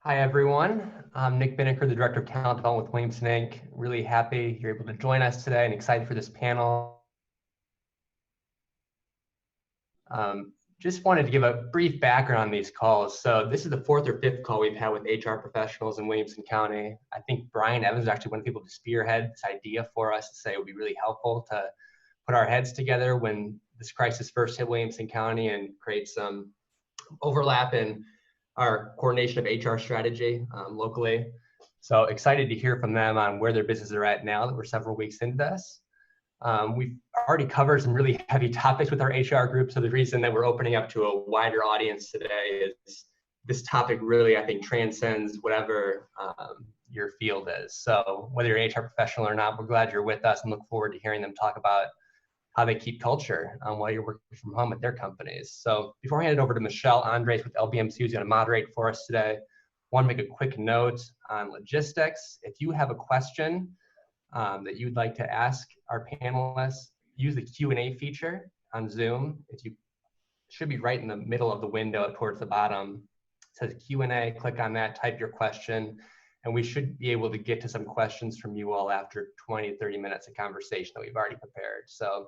Hi, everyone. I'm Nick Binnicker, the Director of Talent Development with Williamson Inc. Really happy you're able to join us today and excited for this panel. Just wanted to give a brief background on these calls. So this is the fourth or fifth call we've had with HR professionals in Williamson County. I think Brian Evans is actually one of the people to spearhead this idea for us to say it would be really helpful to put our heads together when this crisis first hit Williamson County and create some overlap in our coordination of HR strategy locally. So excited to hear from them on where their businesses are at now that we're several weeks into this. We've already covered some really heavy topics with our HR group. So the reason that we're opening up to a wider audience today is this topic really, I think, transcends whatever your field is. So whether you're an HR professional or not, we're glad you're with us and look forward to hearing them talk about how they keep culture while you're working from home at their companies. So before I hand it over to Michelle Andres with LBMC, who's going to moderate for us today, I want to make a quick note on logistics. If you have a question that you'd like to ask our panelists, use the Q&A feature on Zoom. It should be right in the middle of the window towards the bottom. It says Q&A, click on that, type your question, and we should be able to get to some questions from you all after 20, 30 minutes of conversation that we've already prepared. So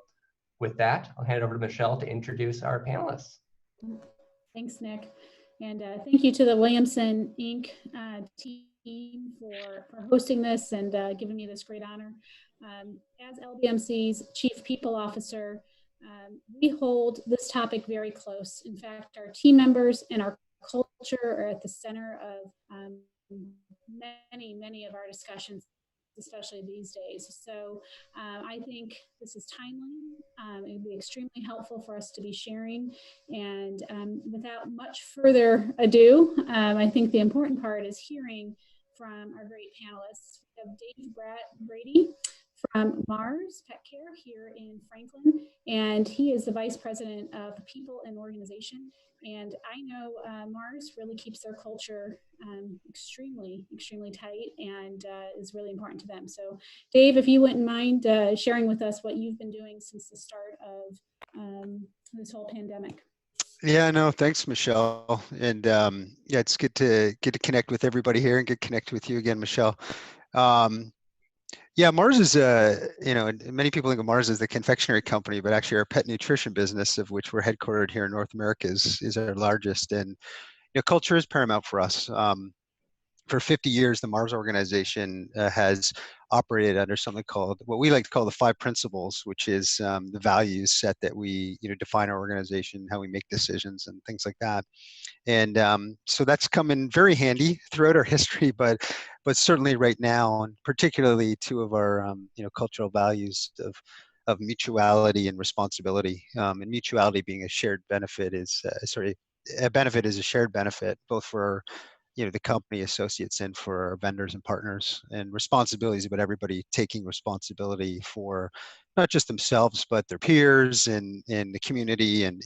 with that, I'll hand it over to Michelle to introduce our panelists. Thanks, Nick. And thank you to the Williamson Inc. Team for hosting this and giving me this great honor. As LBMC's Chief People Officer, we hold this topic very close. In fact, our team members and our culture are at the center of many of our discussions, especially these days. So I think this is timely. It would be extremely helpful for us to be sharing. And without much further ado, I think the important part is hearing from our great panelists. We have Dave Brady from Mars Pet Care here in Franklin, and he is the Vice President of People and Organization. And I know Mars really keeps their culture extremely tight and is really important to them. So Dave, if you wouldn't mind sharing with us what you've been doing since the start of this whole pandemic. Yeah, no, thanks, Michelle. And yeah, it's good to connect with everybody here and get connected with you again, Michelle. Yeah, Mars is many people think of Mars as the confectionery company, but actually our pet nutrition business, of which we're headquartered here in North America, is our largest. And culture is paramount for us. For 50 years, the Mars organization has operated under something called, what we like to call the 5 principles, which is the values set that we define our organization, how we make decisions and things like that. And so that's come in very handy throughout our history, but certainly right now, and particularly 2 of our cultural values of mutuality and responsibility. And mutuality being a shared benefit is a benefit is a shared benefit, both for the company, associates, and for our vendors and partners. And responsibility is about everybody taking responsibility for not just themselves, but their peers and the community and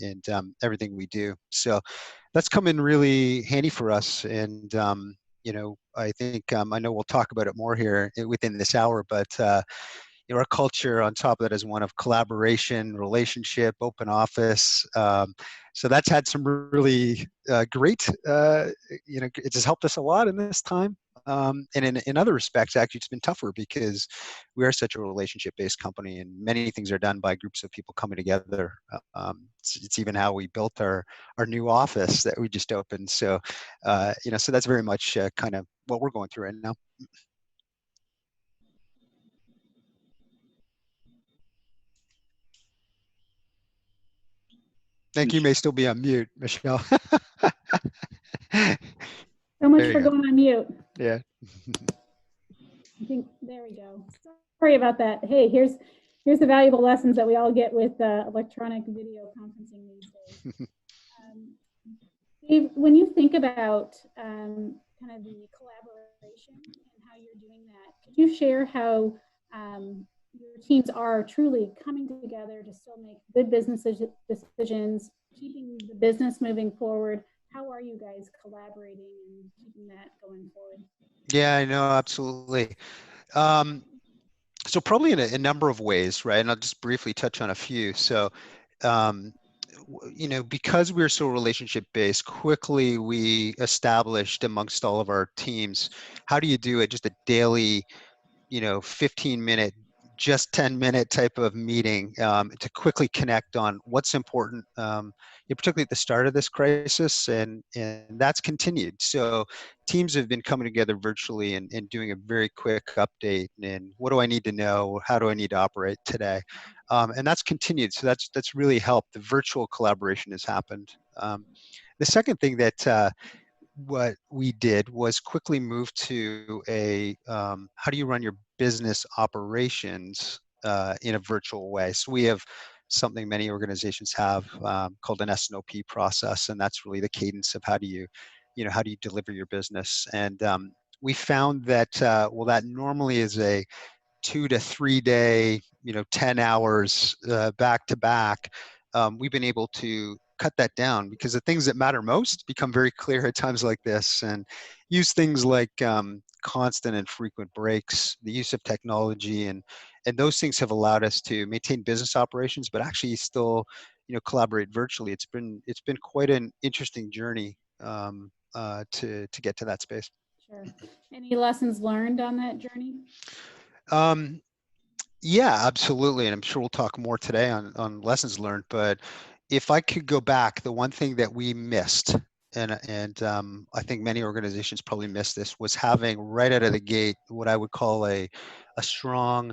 everything we do. So that's come in really handy for us. And I think I know we'll talk about it more here within this hour, but our culture on top of that is one of collaboration, relationship, open office. So that's had some really great, it has helped us a lot in this time. And in other respects, actually, it's been tougher because we are such a relationship-based company, and many things are done by groups of people coming together. It's even how we built our new office that we just opened. So, so that's very much kind of what we're going through right now. Thank you. You may still be on mute, Michelle. So much for going on mute. Yeah. I think there we go. Sorry about that. Hey, here's the valuable lessons that we all get with electronic video conferencing these days. Dave, when you think about kind of the collaboration and how you're doing that, could you share how your teams are truly coming together to still make good business decisions, keeping the business moving forward? How are you guys collaborating and keeping that going forward? Yeah, I know, absolutely. So probably in a number of ways, right? And I'll just briefly touch on a few. So because we're so relationship based, quickly we established amongst all of our teams, how do you do it? Just a daily, 15-minute, just 10-minute type of meeting to quickly connect on what's important, particularly at the start of this crisis, and that's continued. So teams have been coming together virtually and doing a very quick update, and what do I need to know? How do I need to operate today? And that's continued. So that's really helped. The virtual collaboration has happened. The second thing that what we did was quickly move to a how do you run your business operations in a virtual way. So we have something many organizations have called an S&OP process, and that's really the cadence of how do you deliver your business. And we found that that normally is a 2 to 3 day, 10 hours back to back. We've been able to cut that down because the things that matter most become very clear at times like this, and use things like constant and frequent breaks, the use of technology, and those things have allowed us to maintain business operations, but actually still, collaborate virtually. It's been quite an interesting journey to get to that space. Sure. Any lessons learned on that journey? Um, Yeah, absolutely. And I'm sure we'll talk more today on lessons learned. But if I could go back, the one thing that we missed, and I think many organizations probably missed this, was having right out of the gate what I would call a strong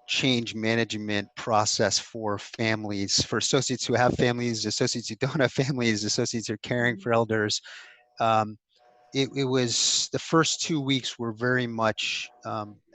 change management process for families, for associates who have families, associates who don't have families, associates who are caring for elders. Um, it was the first 2 weeks were very much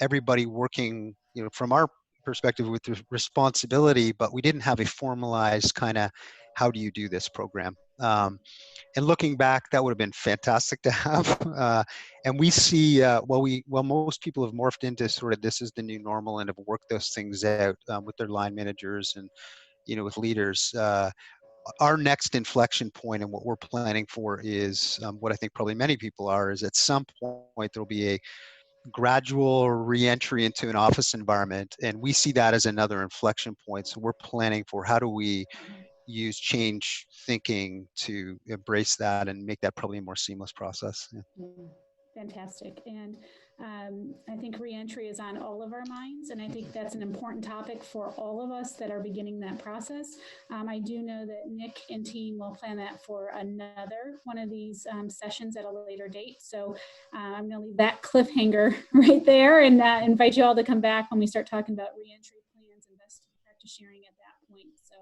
everybody working, from our perspective with the responsibility, but we didn't have a formalized kind of how do you do this program. And looking back, that would have been fantastic to have. And we see, most people have morphed into sort of this is the new normal and have worked those things out with their line managers and, with leaders. Our next inflection point and what we're planning for is what I think probably many people are, is at some point there'll be a gradual re-entry into an office environment, and we see that as another inflection point. So we're planning for how do we use change thinking to embrace that and make that probably a more seamless process. Yeah. Yeah, fantastic. And I think reentry is on all of our minds, and I think that's an important topic for all of us that are beginning that process. I do know that Nick and team will plan that for another one of these sessions at a later date. So I'm going to leave that cliffhanger right there and invite you all to come back when we start talking about reentry plans and best practice sharing at that point. So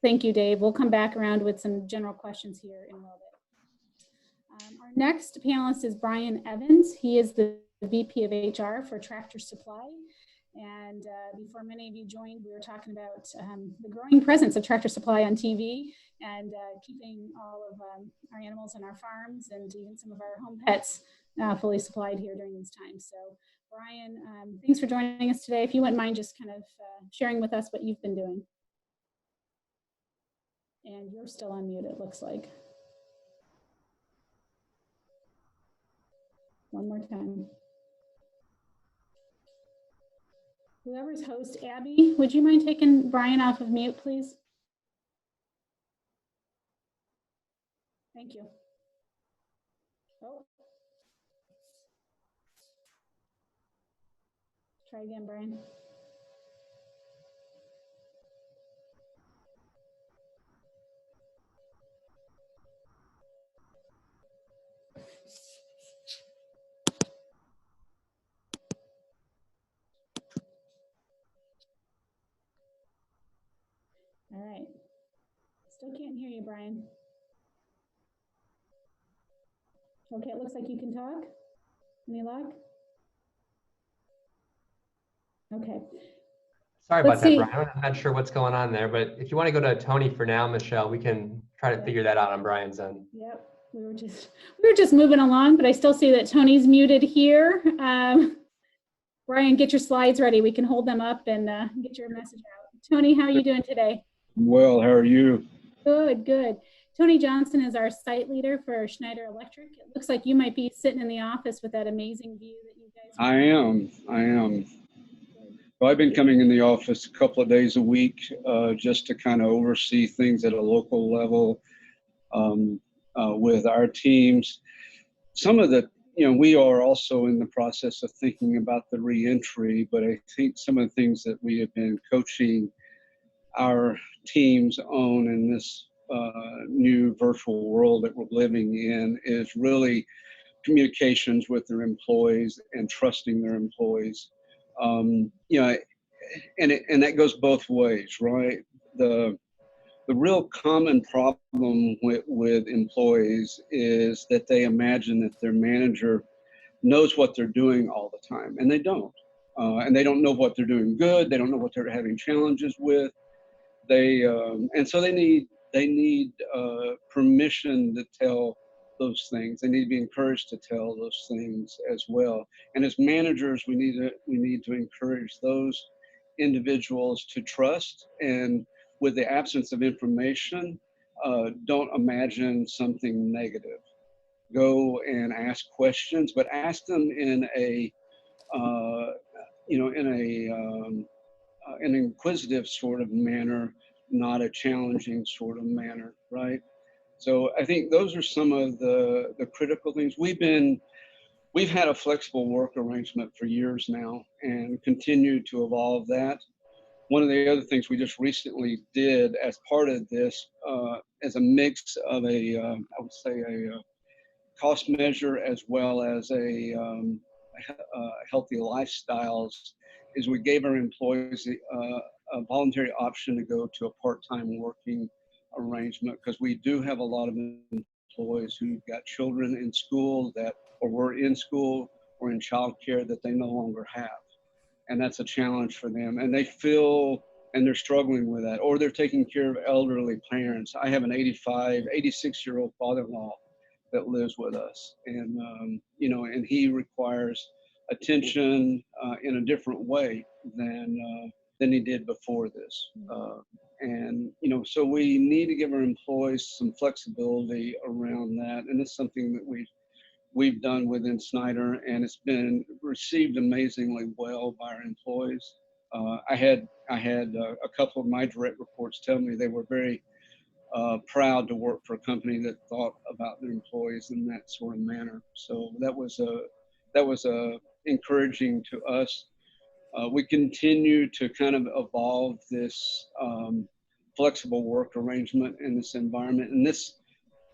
thank you, Dave. We'll come back around with some general questions here in a little bit. Our next panelist is Brian Evans. He is the VP of HR for Tractor Supply. And before many of you joined, we were talking about the growing presence of Tractor Supply on TV and keeping all of our animals on our farms and even some of our home pets fully supplied here during these times. So Brian, thanks for joining us today. If you wouldn't mind just kind of sharing with us what you've been doing. And you're still on mute, it looks like. One more time. Whoever's host, Abby, would you mind taking Brian off of mute, please? Thank you. Oh. Try again, Brian. All right. Still can't hear you, Brian. Okay, it looks like you can talk. Any luck? Okay. Sorry about that, Brian. I'm not sure what's going on there, but if you want to go to Tony for now, Michelle, we can try to figure that out on Brian's end. Yep, we were just moving along, but I still see that Tony's muted here. Brian, get your slides ready. We can hold them up and get your message out. Tony, how are you doing today? Well, how are you? Good, good. Tony Johnson is our site leader for Schneider Electric. It looks like you might be sitting in the office with that amazing view that you guys. I am. So I've been coming in the office a couple of days a week just to kind of oversee things at a local level with our teams. Some of the, we are also in the process of thinking about the reentry, but I think some of the things that we have been coaching our teams on in this new virtual world that we're living in is really communications with their employees and trusting their employees. And that goes both ways, right? The real common problem with employees is that they imagine that their manager knows what they're doing all the time, and they don't. And they don't know what they're doing good. They don't know what they're having challenges with. And so they need permission to tell those things. They need to be encouraged to tell those things as well. And as managers, we need to encourage those individuals to trust, and with the absence of information, don't imagine something negative. Go and ask questions, but ask them in an inquisitive sort of manner, not a challenging sort of manner, right? So I think those are some of the critical things. We've had a flexible work arrangement for years now and continue to evolve that. One of the other things we just recently did as part of this, as a mix of I would say a cost measure as well as a healthy lifestyles, is we gave our employees a voluntary option to go to a part-time working arrangement, because we do have a lot of employees who've got children in school or were in school or in childcare that they no longer have. And that's a challenge for them. And they feel, and they're struggling with that, or they're taking care of elderly parents. I have an 86-year-old father-in-law that lives with us. And, and he requires attention in a different way than he did before this. So we need to give our employees some flexibility around that. And it's something that we've done within Snyder, and it's been received amazingly well by our employees. I had a couple of my direct reports tell me they were very proud to work for a company that thought about their employees in that sort of manner. So that was encouraging to us. We continue to kind of evolve this flexible work arrangement in this environment, and this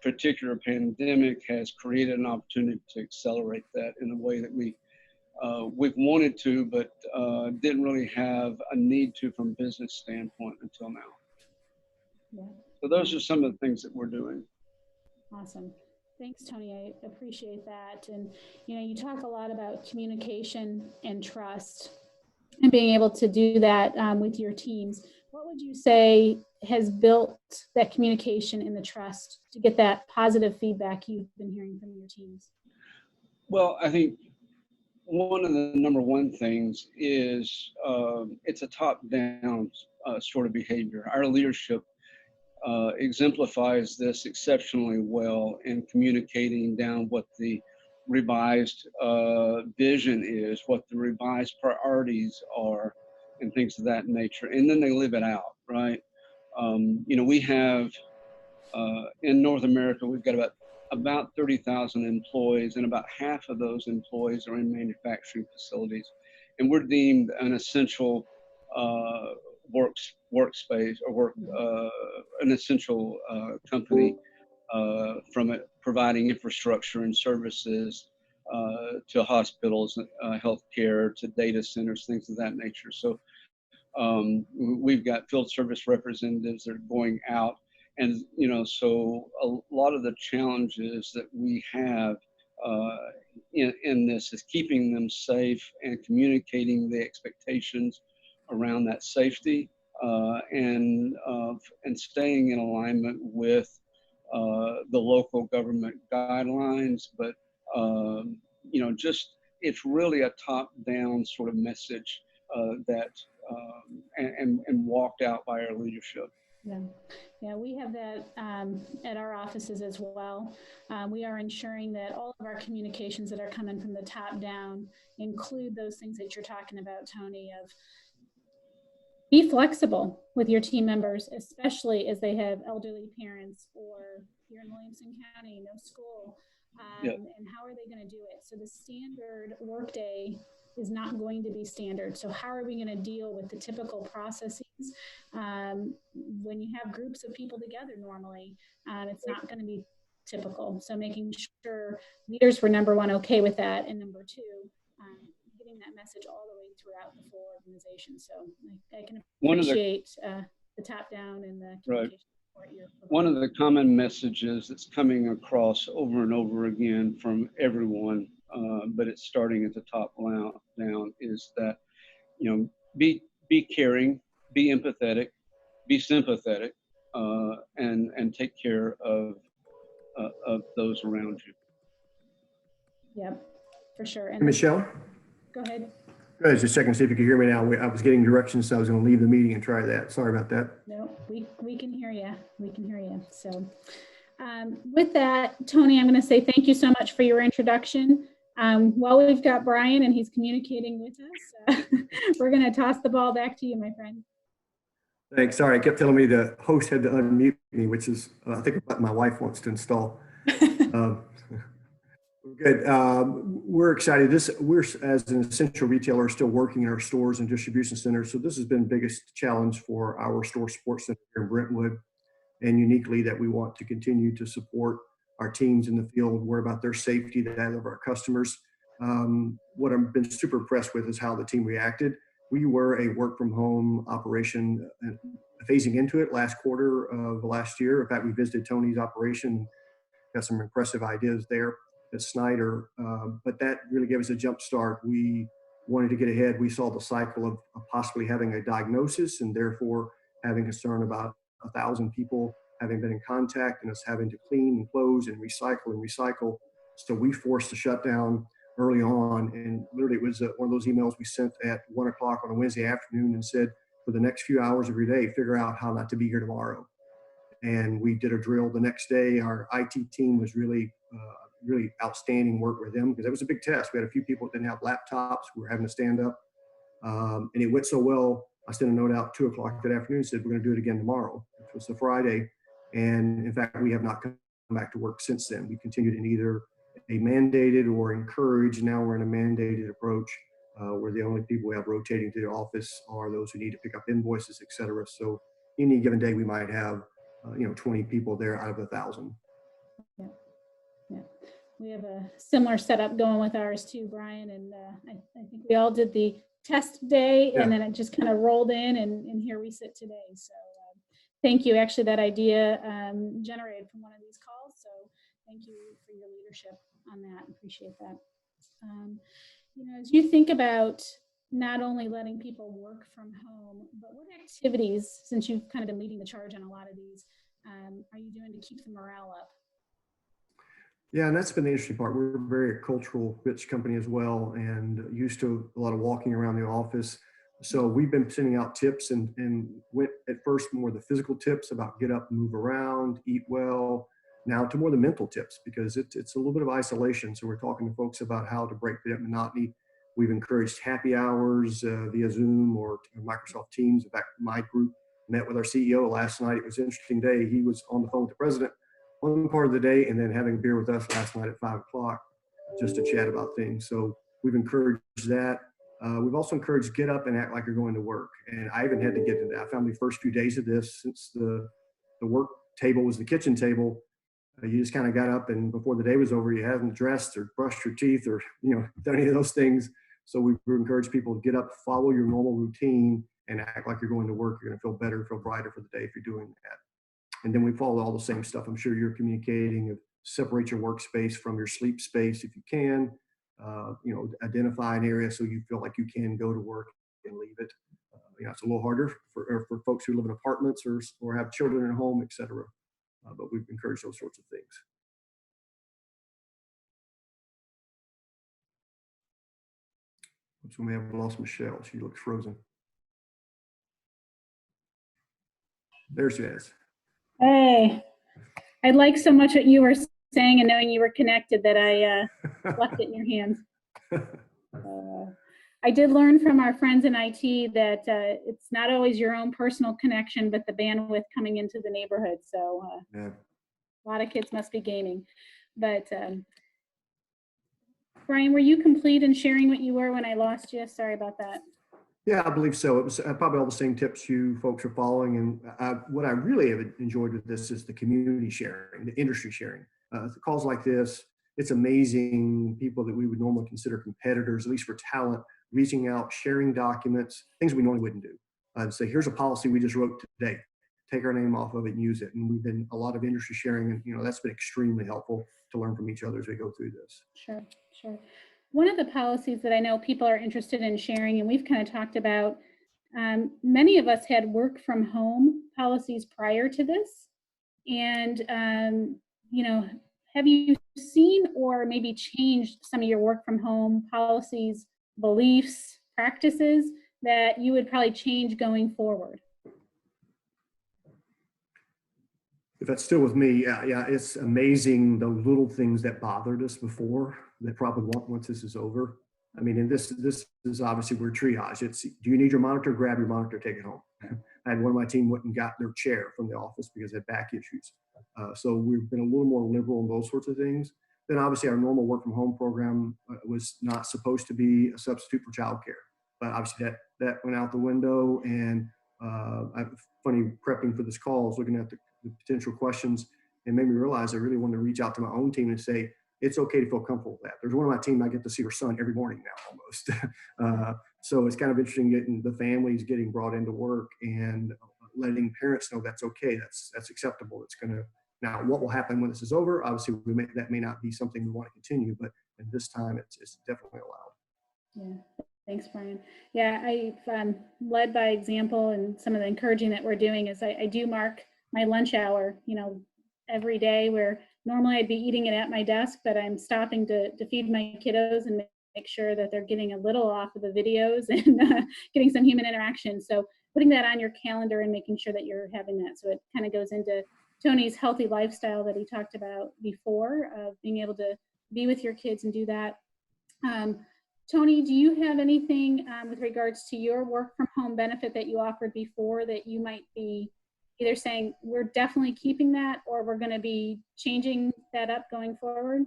particular pandemic has created an opportunity to accelerate that in a way that we've wanted to, but didn't really have a need to from a business standpoint until now. Yeah. So those are some of the things that we're doing. Awesome. Thanks, Tony. I appreciate that. And, you talk a lot about communication and trust and being able to do that with your teams. What would you say has built that communication and the trust to get that positive feedback you've been hearing from your teams? Well, I think one of the number one things is it's a top-down sort of behavior. Our leadership exemplifies this exceptionally well in communicating down what the revised vision is, what the revised priorities are, and things of that nature. And then they live it out, right? We have in North America, we've got about 30,000 employees, and about half of those employees are in manufacturing facilities. And we're deemed an essential workspace or an essential company from providing infrastructure and services to hospitals, healthcare, to data centers, things of that nature. So we've got field service representatives that are going out, and so a lot of the challenges that we have in this is keeping them safe and communicating the expectations around that safety and staying in alignment with the local government guidelines. But it's really a top-down sort of message that and walked out by our leadership. Yeah, we have that at our offices as well. We are ensuring that all of our communications that are coming from the top down include those things that you're talking about, Tony, of be flexible with your team members, especially as they have elderly parents, or here in Williamson County, no school. And how are they going to do it? So the standard workday is not going to be standard. So how are we going to deal with the typical processes when you have groups of people together normally? It's not going to be typical. So making sure leaders were, number one, okay with that, and number two, getting that message all the way throughout the full organization. So I can appreciate the top down and the communication. One of the common messages that's coming across over and over again from everyone, but it's starting at the top down, is that, you know, be caring, be empathetic, be sympathetic, and take care of those around you. Yep, for sure. And hey, Michelle? Go ahead. Go ahead, just checking to see if you can hear me now. I was getting directions, so I was going to leave the meeting and try that. Sorry about that. No, we can hear you. We can hear you. So with that, Tony, I'm going to say thank you so much for your introduction. While we've got Brian and he's communicating with us, we're going to toss the ball back to you, my friend. Thanks. Sorry, I kept telling me the host had to unmute me, which is, I think, what my wife wants to install. Good. We're excited. We're, as an essential retailer, still working in our stores and distribution centers. So this has been the biggest challenge for our store support center here in Brentwood, and uniquely that we want to continue to support our teams in the field, worry about their safety, that of our customers. What I've been super impressed with is how the team reacted. We were a work from home operation, phasing into it last quarter of last year. In fact, we visited Tony's operation, got some impressive ideas there at Snyder, but that really gave us a jump start. We wanted to get ahead. We saw the cycle of possibly having a diagnosis and therefore having concern about 1,000 people having been in contact and us having to clean and close and recycle. So we forced a shutdown early on, and literally it was one of those emails we sent at 1 o'clock on a Wednesday afternoon and said, for the next few hours of your day, figure out how not to be here tomorrow. And we did a drill the next day. Our IT team was really outstanding work with them, because it was a big test. We had a few people that didn't have laptops. We were having to stand up. And it went so well, I sent a note out 2 o'clock that afternoon, said, we're going to do it again tomorrow. It was a Friday. And in fact, we have not come back to work since then. We continued in either a mandated or encouraged. Now we're in a mandated approach where the only people we have rotating to the office are those who need to pick up invoices, et cetera. So any given day, we might have 20 people there out of 1,000. Yeah. We have a similar setup going with ours too, Brian, and I think we all did the test day, and then it just kind of rolled in, and here we sit today. So thank you. Actually, that idea generated from one of these calls, so thank you for your leadership on that. Appreciate that. As you think about not only letting people work from home, but what activities, since you've kind of been leading the charge on a lot of these, are you doing to keep the morale up? Yeah, and that's been the interesting part. We're a very cultural rich company as well, and used to a lot of walking around the office. So we've been sending out tips and went at first more the physical tips about get up, move around, eat well, now to more the mental tips, because it's a little bit of isolation. So we're talking to folks about how to break that monotony. We've encouraged happy hours via Zoom or Microsoft Teams. In fact, my group met with our CEO last night. It was an interesting day. He was on the phone with the president one part of the day, and then having a beer with us last night at 5 o'clock just to chat about things. So we've encouraged that. We've also encouraged get up and act like you're going to work. And I even had to get into that. I found the first few days of this, since the work table was the kitchen table, you just kind of got up, and before the day was over, you hadn't dressed or brushed your teeth or done any of those things. So we encourage people to get up, follow your normal routine, and act like you're going to work. You're going to feel better, feel brighter for the day if you're doing that. And then we follow all the same stuff I'm sure you're communicating. Separate your workspace from your sleep space if you can. Identify an area so you feel like you can go to work and leave it. It's a little harder for folks who live in apartments or have children at home, et cetera. But we've encouraged those sorts of things. So we may have lost Michelle. She looks frozen. There she is. Hey, I like so much what you were saying and knowing you were connected that I left it in your hands. I did learn from our friends in IT that it's not always your own personal connection, but the bandwidth coming into the neighborhood. So Yeah. a lot of kids must be gaming. But Brian, were you complete in sharing what you were when I lost you? Sorry about that. Yeah, I believe so. It was probably all the same tips you folks are following. And what I really have enjoyed with this is the community sharing, the industry sharing. Calls like this, it's amazing people that we would normally consider competitors, at least for talent, reaching out, sharing documents, things we normally wouldn't do. Say, here's a policy we just wrote today. Take our name off of it and use it. And we've been a lot of industry sharing, and that's been extremely helpful to learn from each other as we go through this. Sure, sure. One of the policies that I know people are interested in sharing, and we've kind of talked about, many of us had work from home policies prior to this. And, have you seen or maybe changed some of your work from home policies, beliefs, practices that you would probably change going forward? If that's still with me, yeah, it's amazing the little things that bothered us before that probably won't once this is over. I mean, and this is obviously we're triage. It's, do you need your monitor? Grab your monitor, take it home. I had one of my team went and got their chair from the office because they had back issues. So we've been a little more liberal in those sorts of things. Then obviously our normal work from home program was not supposed to be a substitute for childcare, but obviously that went out the window. And funny, prepping for this call, I was looking at the potential questions and made me realize I really wanted to reach out to my own team and say, it's okay to feel comfortable with that. There's one of my team, I get to see her son every morning now almost. So it's kind of interesting getting the families getting brought into work and letting parents know that's okay. That's acceptable. It's going to, now what will happen when this is over? Obviously that may not be something we want to continue, but at this time it's definitely allowed. Yeah. Thanks, Brian. Yeah, I've led by example, and some of the encouraging that we're doing is I do mark my lunch hour, every day, where normally I'd be eating it at my desk, but I'm stopping to feed my kiddos and make sure that they're getting a little off of the videos and getting some human interaction. So putting that on your calendar and making sure that you're having that. So it kind of goes into Tony's healthy lifestyle that he talked about before, of being able to be with your kids and do that. Tony, do you have anything with regards to your work from home benefit that you offered before that you might be either saying we're definitely keeping that or we're going to be changing that up going forward?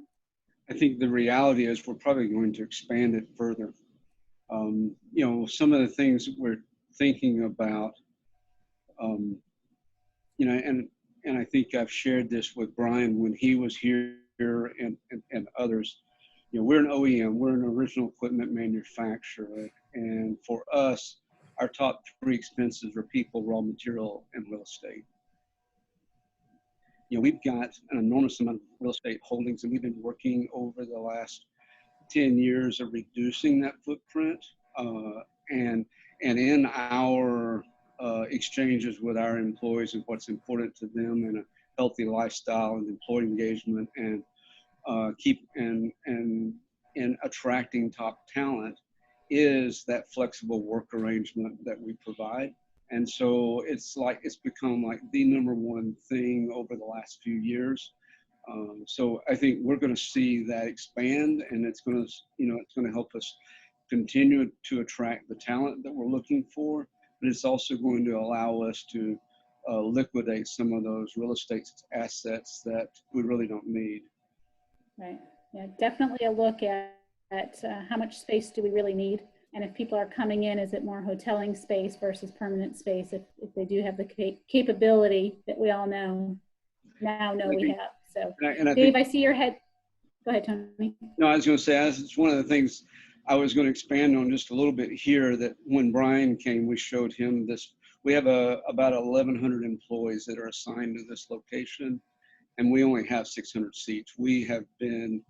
I think the reality is we're probably going to expand it further. Some of the things that we're thinking about, and I think I've shared this with Brian when he was here and others. We're an OEM, we're an original equipment manufacturer. And for us, our top three expenses are people, raw material, and real estate. We've got an enormous amount of real estate holdings, and we've been working over the last 10 years of reducing that footprint. And in our exchanges with our employees and what's important to them in a healthy lifestyle and employee engagement and and attracting top talent is that flexible work arrangement that we provide. And so it's become like the number one thing over the last few years. So I think we're going to see that expand, and it's going to help us continue to attract the talent that we're looking for, but it's also going to allow us to liquidate some of those real estate assets that we really don't need. Right. Yeah, definitely a look at how much space do we really need? And if people are coming in, is it more hoteling space versus permanent space? If they do have the capability that we all know we have. So Dave, I see your head. Go ahead, Tony. No, I was going to say, it's one of the things I was going to expand on just a little bit here, that when Brian came, we showed him this. We have about 1,100 employees that are assigned to this location, and we only have 600 seats. We have been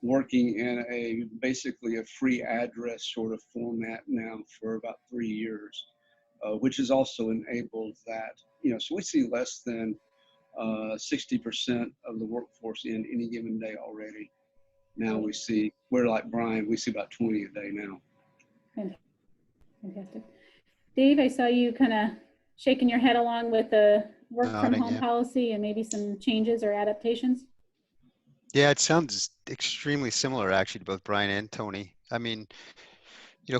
working in basically a free address sort of format now for about 3 years, which has also enabled that. So we see less than 60% of the workforce in any given day already. Now we're like Brian, we see about 20 a day now. Fantastic. Dave, I saw you kind of shaking your head along with the work from home policy and maybe some changes or adaptations. Yeah, it sounds extremely similar actually to both Brian and Tony. I mean,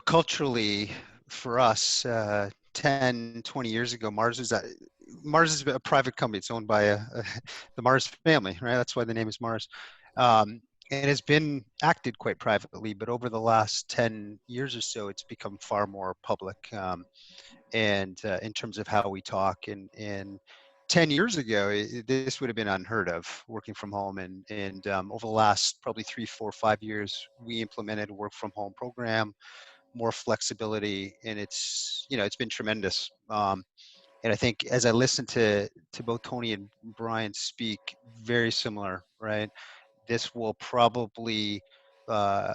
Culturally for us, 10, 20 years ago, Mars is a private company. It's owned by the Mars family, right? That's why the name is Mars. And it's been acted quite privately, but over the last 10 years or so, it's become far more public. And in terms of how we talk, and 10 years ago, this would have been unheard of, working from home. And over the last probably 3, 4, 5 years, we implemented a work from home program, more flexibility, and it's been tremendous. And I think as I listen to both Tony and Brian speak, very similar, right? This will probably uh,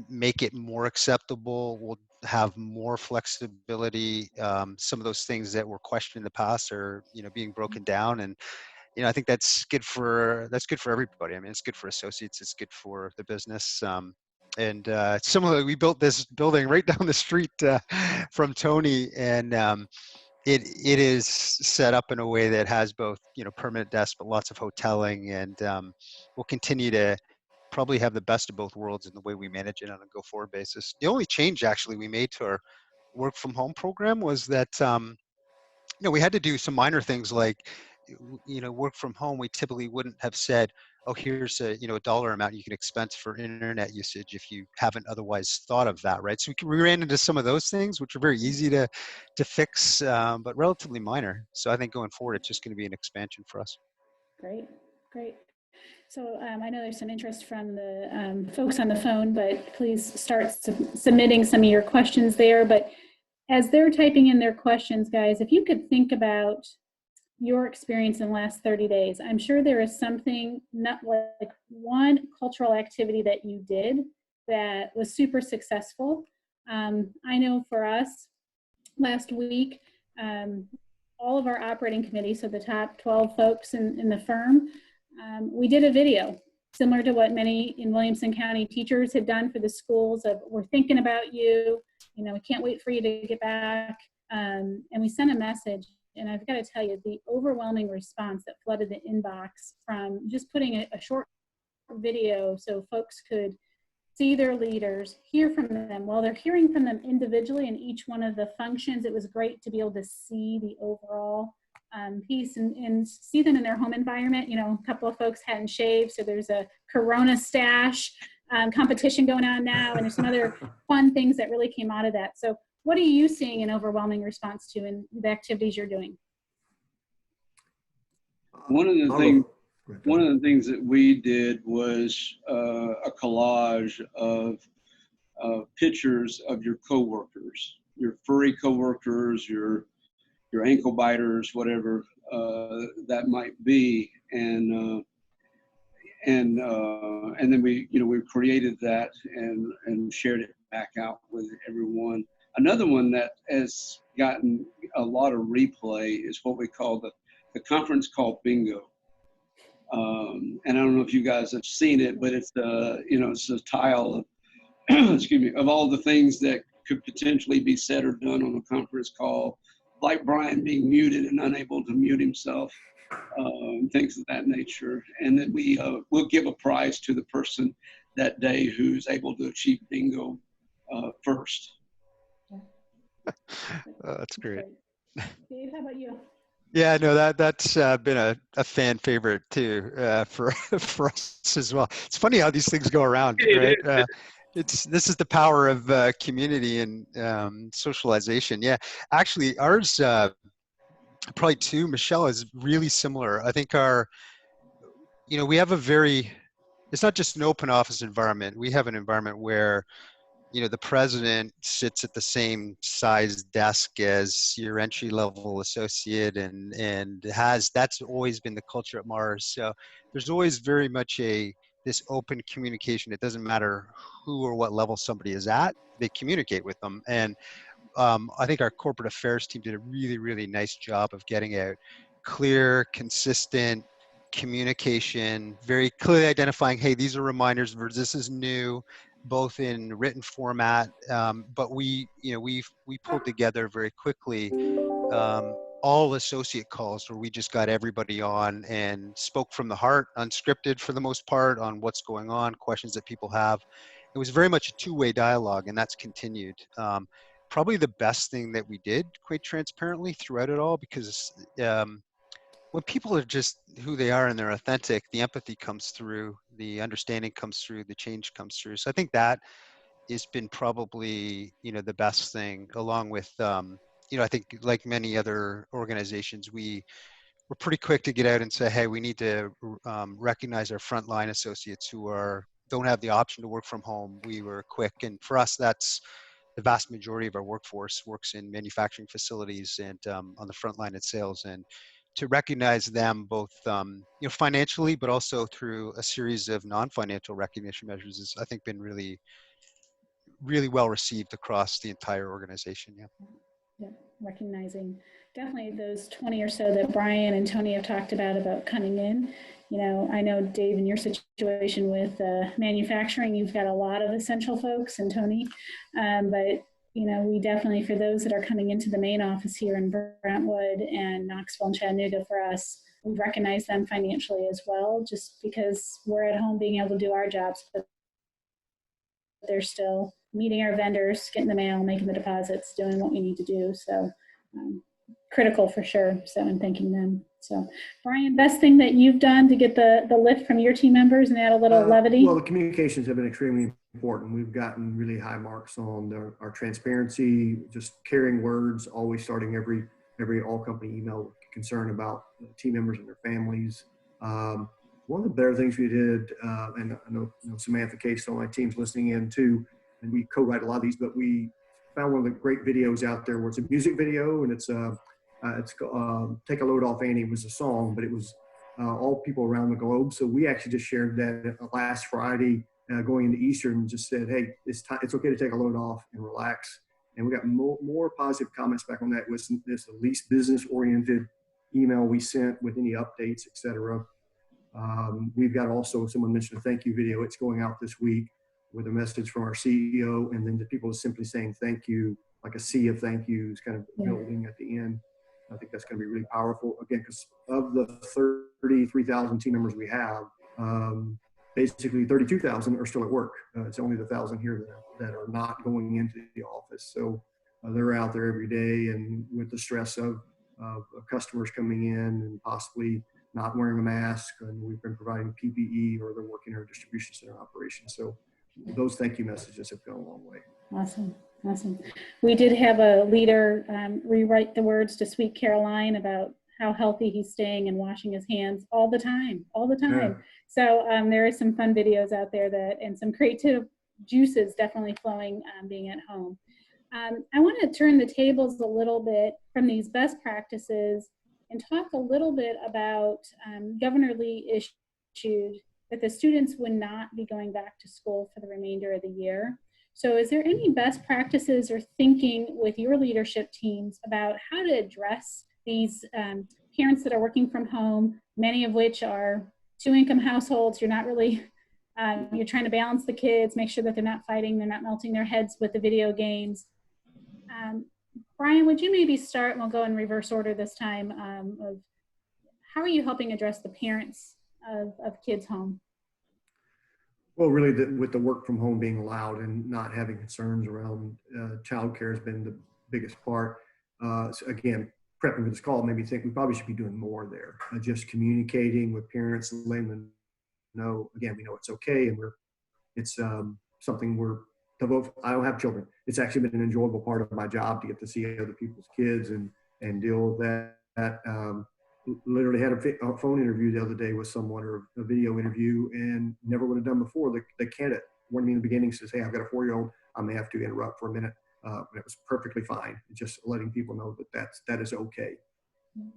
make it more acceptable. We'll have more flexibility. Some of those things that were questioned in the past are, being broken down, and I think that's good for everybody. I mean, it's good for associates, it's good for the business. And similarly, we built this building right down the street from Tony, and it is set up in a way that has both permanent desks, but lots of hoteling, and we'll continue to probably have the best of both worlds in the way we manage it on a go forward basis. The only change actually we made to our work from home program was that we had to do some minor things like work from home. We typically wouldn't have said, oh, here's a dollar amount you can expense for internet usage if you haven't otherwise thought of that, right? So we ran into some of those things which are very easy to fix, but relatively minor. So I think going forward it's just going to be an expansion for us. Great, great. So I know there's some interest from the folks on the phone, but please start submitting some of your questions there. But as they're typing in their questions, guys, if you could think about your experience in the last 30 days, I'm sure there is something, not like one cultural activity that you did that was super successful. I know for us, last week, all of our operating committee, so the top 12 folks in the firm, we did a video similar to what many in Williamson County teachers had done for the schools of, we're thinking about you, we can't wait for you to get back. And we sent a message, and I've got to tell you, the overwhelming response that flooded the inbox from just putting a short video so folks could see their leaders, hear from them. While they're hearing from them individually in each one of the functions, it was great to be able to see the overall piece and see them in their home environment. A couple of folks hadn't shaved, so there's a Corona stash competition going on now, and there's some other fun things that really came out of that. So what are you seeing an overwhelming response to in the activities you're doing? One of the things that we did was a collage of pictures of your coworkers, your furry coworkers, your ankle biters, whatever that might be, and then we created that and shared it back out with everyone. Another one that has gotten a lot of replay is what we call the conference called Bingo. And I don't know if you guys have seen it, but it's it's a tile of excuse me, of all the things that could potentially be said or done on a conference call, like Brian being muted and unable to mute himself, things of that nature. And then we'll give a prize to the person that day who's able to achieve bingo first. That's great. Dave, how about you? Yeah, no, that's been a fan favorite too for for us as well. It's funny how these things go around, right? This is the power of community and socialization. Yeah, actually, ours probably too. Michelle is really similar. I think we have it's not just an open office environment. We have an environment where the president sits at the same size desk as your entry level associate, and that's always been the culture at Mars. So there's always very much this open communication. It doesn't matter who or what level somebody is at, they communicate with them. And I think our corporate affairs team did a really, really nice job of getting out clear, consistent communication, very clearly identifying, hey, these are reminders, this is new, both in written format, but we pulled together very quickly all associate calls where we just got everybody on and spoke from the heart, unscripted for the most part, on what's going on, questions that people have. it was very much a two-way dialogue, and that's continued. Probably the best thing that we did, quite transparently throughout it all, because when people are just who they are and they're authentic, the empathy comes through, the understanding comes through, the change comes through. So I think that has been probably, the best thing, along with, I think like many other organizations, we're pretty quick to get out and say, hey, we need to recognize our frontline associates who don't have the option to work from home. We were quick, and for us, that's the vast majority of our workforce works in manufacturing facilities and on the front line in sales. And to recognize them both, financially, but also through a series of non-financial recognition measures has, I think, been really, really well received across the entire organization. Yeah. Yeah, recognizing definitely those 20 or so that Brian and Tony have talked about coming in. I know, Dave, in your situation with manufacturing, you've got a lot of essential folks, and Tony, but we definitely, for those that are coming into the main office here in Brentwood and Knoxville and Chattanooga, for us, we recognize them financially as well, just because we're at home being able to do our jobs, but they're still meeting our vendors, getting the mail, making the deposits, doing what we need to do. So critical for sure. So, and thanking them. So Brian, best thing that you've done to get the lift from your team members and add a little levity? Well, the communications have been extremely important. We've gotten really high marks on our transparency, just carrying words, always starting every all company email with concern about team members and their families. One of the better things we did, and I know Samantha Case on my team's listening in too, and we co-write a lot of these, but we found one of the great videos out there where it's a music video, and it's Take a Load Off Annie was a song, but it was all people around the globe. So we actually just shared that last Friday going into Easter, and just said, hey, it's okay to take a load off and relax. And we got more positive comments back on that. It was this the least business-oriented email we sent with any updates, et cetera. We've got also, someone mentioned a thank you video. It's going out this week with a message from our CEO, and then the people simply saying thank you, like a sea of thank yous kind of building at the end. I think that's going to be really powerful. Again, because of the 33,000 team members we have, basically 32,000 are still at work. It's only the 1,000 here that are not going into the office. So they're out there every day, and with the stress of customers coming in and possibly not wearing a mask, and we've been providing PPE, or they're working in our distribution center operation. So those thank you messages have gone a long way. Awesome. Awesome. We did have a leader rewrite the words to Sweet Caroline about how healthy he's staying and washing his hands all the time. Yeah. So there is some fun videos out there and some creative juices definitely flowing being at home. I want to turn the tables a little bit from these best practices and talk a little bit about Governor Lee issued that the students would not be going back to school for the remainder of the year. So is there any best practices or thinking with your leadership teams about how to address these parents that are working from home, many of which are two-income households? You're not really, you're trying to balance the kids, make sure that they're not fighting, they're not melting their heads with the video games. Brian, would you maybe start, and we'll go in reverse order this time, of how are you helping address the parents of kids home? Well, really, with the work from home being allowed and not having concerns around childcare has been the biggest part. So again, prepping for this call made me think we probably should be doing more there. Just communicating with parents and letting them know, again, we know it's okay, and it's something we're devoted. I don't have children. It's actually been an enjoyable part of my job to get to see other people's kids and deal with that. Literally had a phone interview the other day with someone, or a video interview, and never would have done before. The candidate warned me in the beginning, says, hey, I've got a 4-year-old. I may have to interrupt for a minute. And it was perfectly fine. Just letting people know that is okay.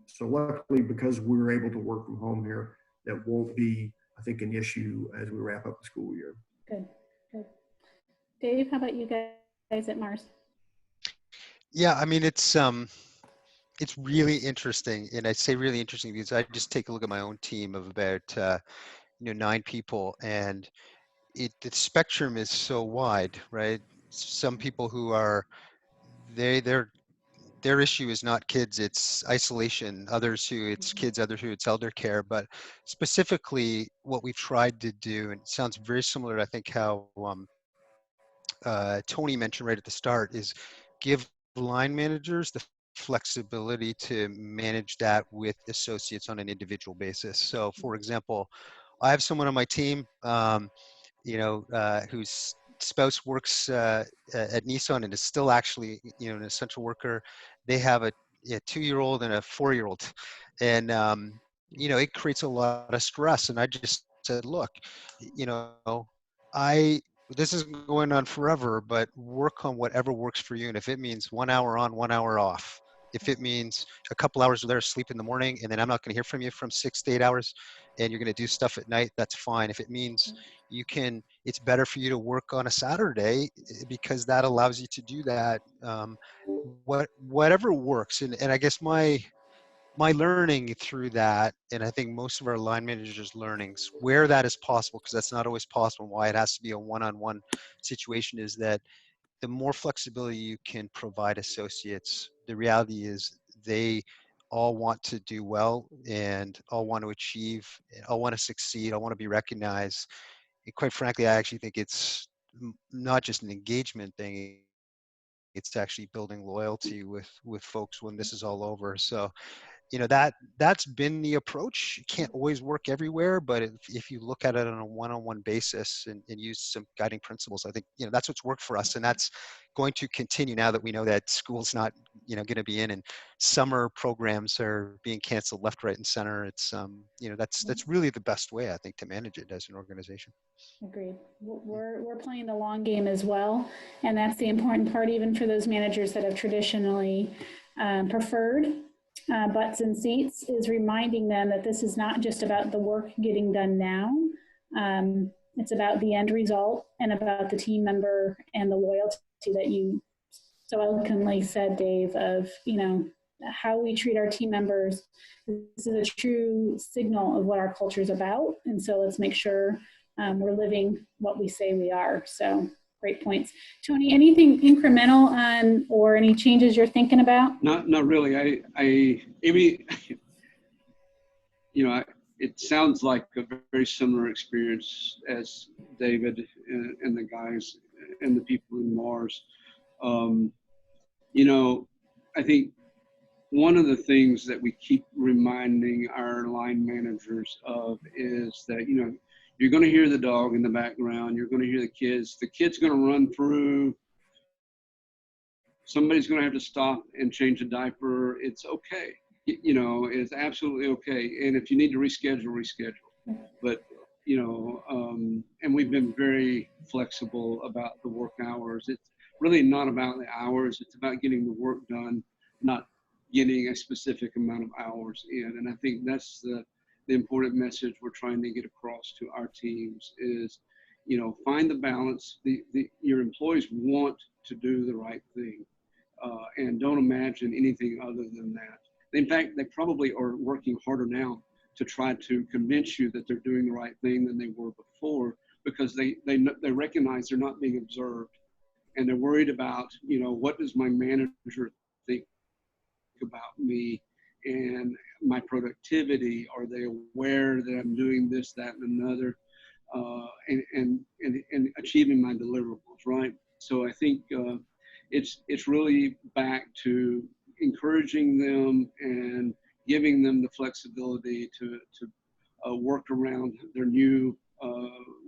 So luckily, because we were able to work from home here, that won't be, I think, an issue as we wrap up the school year. Good. Dave, how about you guys at Mars? Yeah, I mean, it's really interesting, and I say really interesting because I just take a look at my own team of about 9 people, and the spectrum is so wide, right? Some people who are their issue is not kids, it's isolation. Others who it's kids, others who it's elder care. But specifically, what we've tried to do, and it sounds very similar to, I think, how Tony mentioned right at the start is give line managers the flexibility to manage that with associates on an individual basis. So for example, I have someone on my team, whose spouse works at Nissan and is still actually, an essential worker. They have a 2-year-old and a 4-year-old, and it creates a lot of stress. And I just said, look, you know, I this isn't going on forever, but work on whatever works for you. And if it means 1 hour on, 1 hour off, if it means a couple hours there sleep in the morning, and then I'm not going to hear from you from 6 to 8 hours, and you're going to do stuff at night, that's fine. If it means it's better for you to work on a Saturday because that allows you to do that. Whatever works. And I guess my learning through that, and I think most of our line managers' learnings, where that is possible, because that's not always possible, and why it has to be a one-on-one situation, is that the more flexibility you can provide associates, the reality is they all want to do well and all want to achieve, all want to succeed, all want to be recognized. And quite frankly, I actually think it's not just an engagement thing, it's actually building loyalty with folks when this is all over. So that's been the approach. It can't always work everywhere, but if you look at it on a one-on-one basis and use some guiding principles, I think that's what's worked for us, and that's going to continue now that we know that school's not going to be in, and summer programs are being canceled left, right, and center. It's that's really the best way, I think, to manage it as an organization. Agreed. We're playing the long game as well, and that's the important part, even for those managers that have traditionally preferred butts and seats, is reminding them that this is not just about the work getting done now. It's about the end result and about the team member and the loyalty that you so eloquently said, Dave, of how we treat our team members. This is a true signal of what our culture is about, and so let's make sure we're living what we say we are. So great points. Tony, anything incremental on or any changes you're thinking about? Not really. It sounds like a very similar experience as David and the guys and the people in Mars. I think one of the things that we keep reminding our line managers of is that, you're going to hear the dog in the background. You're going to hear the kids. The kid's going to run through. Somebody's going to have to stop and change a diaper. It's okay. It's absolutely okay. And if you need to reschedule. But, and we've been very flexible about the work hours. It's really not about the hours. It's about getting the work done, not getting a specific amount of hours in. And I think that's the important message we're trying to get across to our teams is, find the balance. Your employees want to do the right thing, and don't imagine anything other than that. In fact, they probably are working harder now to try to convince you that they're doing the right thing than they were before, because they recognize they're not being observed, and they're worried about, what does my manager think about me and my productivity? Are they aware that I'm doing this, that, and another, and achieving my deliverables, right? So I think it's really back to encouraging them and giving them the flexibility to work around their new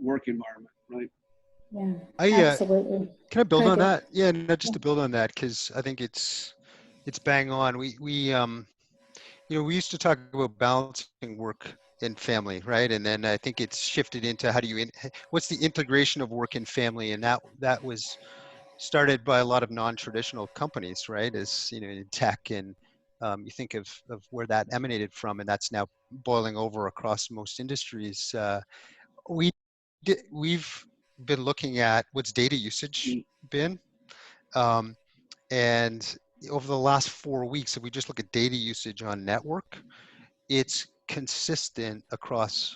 work environment, right? Yeah, absolutely. Can I build on that? Yeah, not just to build on that, because I think it's bang on. We used to talk about balancing work and family, right? And then I think it's shifted into what's the integration of work and family, and that was started by a lot of non-traditional companies, right? As in tech, and you think of where that emanated from, and that's now boiling over across most industries. We've been looking at what's data usage been, and over the last 4 weeks, if we just look at data usage on network, it's consistent across,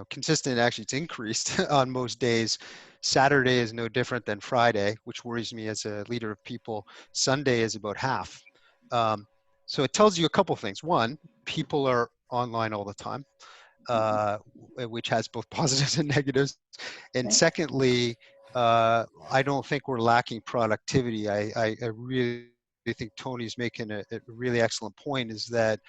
consistent, actually it's increased on most days. Saturday is no different than Friday, which worries me as a leader of people. Sunday is about half. So it tells you a couple things. One, people are online all the time, which has both positives and negatives. And secondly, I don't think we're lacking productivity. I really think Tony's making a really excellent point, is that,